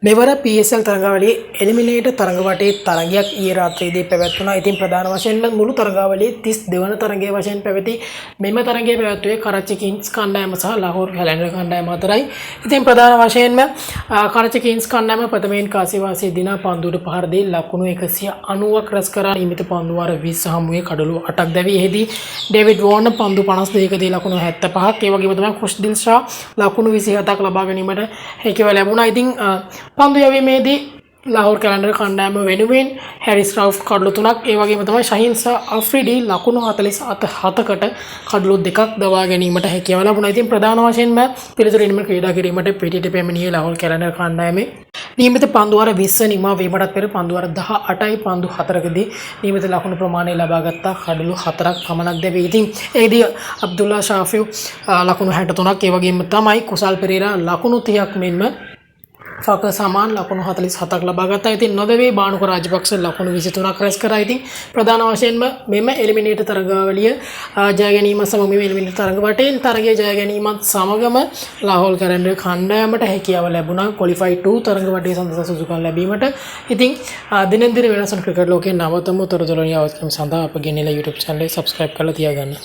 මෙවර PSL තරගාවලියේ එලිමිනේටර් තරගවටේ තරගයක් ඊයේ රාත්‍රියේදී පැවැත්වුණා. ඉතින් ප්‍රධාන වශයෙන්ම මුළු තරගාවලියේ 32 වන තරගයේ වශයෙන් පැවති මෙම තරගයේ පැවැත්වුවේ කරච්චි කිංස් කණ්ඩායම සහ ලාහෝර් කැලැන්ඩර් කණ්ඩායම අතරයි. ඉතින් ප්‍රධාන වශයෙන්ම කරච්චි කිංස් කණ්ඩායම ප්‍රථමයෙන් කාසිවාසී දිනා පන්දුවට පහර දී ලකුණු 190ක් රැස් කරා. නියමිත පන්දු වාර 20 හමුවේ කඩලු 8ක් දැවී එහිදී ඩේවිඩ් වෝර්න් පන්දු 52ක දී ලකුණු 75ක් ඒ වගේම තමයි ඛුෂ්දිල් ෂා ලකුණු 27ක් ලබා ගැනීමට හැකියාව ලැබුණා. ඉතින් පන්දු යැවීමේදී ලාහෝර් කැලැන්ඩර් කණ්ඩායම වෙනුවෙන් හැරිස් රවුෆ් කඩලු 3ක් ඒ වගේම තමයි ශහීන් සහ අෆ්රිඩි ලකුණු 47කට කඩලු 2ක් දවා ගැනීමට හැකියාව ලැබුණා. ඉතින් ප්‍රධාන වශයෙන්ම පිළිතුරින්ම ක්‍රීඩා කිරීමට පිටිට පැමිණියේ ලාහෝර් කැලැන්ඩර් කණ්ඩායමේ නියමිත පන්දු වාර 20 නිමා වීමටත් පෙර පන්දු වාර 18යි පන්දු 4කදී නියමිත ලකුණු ප්‍රමාණය ලබා ගත්තා. කඩලු 4ක් පමණක් දැවී. ඉතින් එහිදී අබ්දුල්ලා ෂාෆිව් ලකුණු 63ක් ඒ වගේම තමයි කුසල් පෙරේරා ලකුණු 30ක් මෙන්ම ෆක සමාන් ලකුණු 47ක් ලබා ගත්තා. ඉතින් නොදැවී බානුක රාජපක්ෂ ලකුණු 23ක් රැස් කරා. ඉතින් ප්‍රධාන වශයෙන්ම මෙම එලිමිනේටර් තරගාවලිය ජය ගැනීම සමග මෙම එලිමිනේටර් තරග වටේන් තරගයේ ජය ගැනීමත් සමගම ලාහෝර් කැලැන්ඩර් කණ්ඩායමට හැකියාව ලැබුණා ක්වොලිෆයි 2 තරග වටේ සඳහා සුදුසුකම් ලැබීමට. ඉතින් දිනෙන් දින වෙනස් වන ක්‍රිකට් ලෝකයේ නවතම තොරතුරු අවස්ථම් සඳහා අපගේ නිල YouTube channel එක subscribe කරලා තියාගන්න.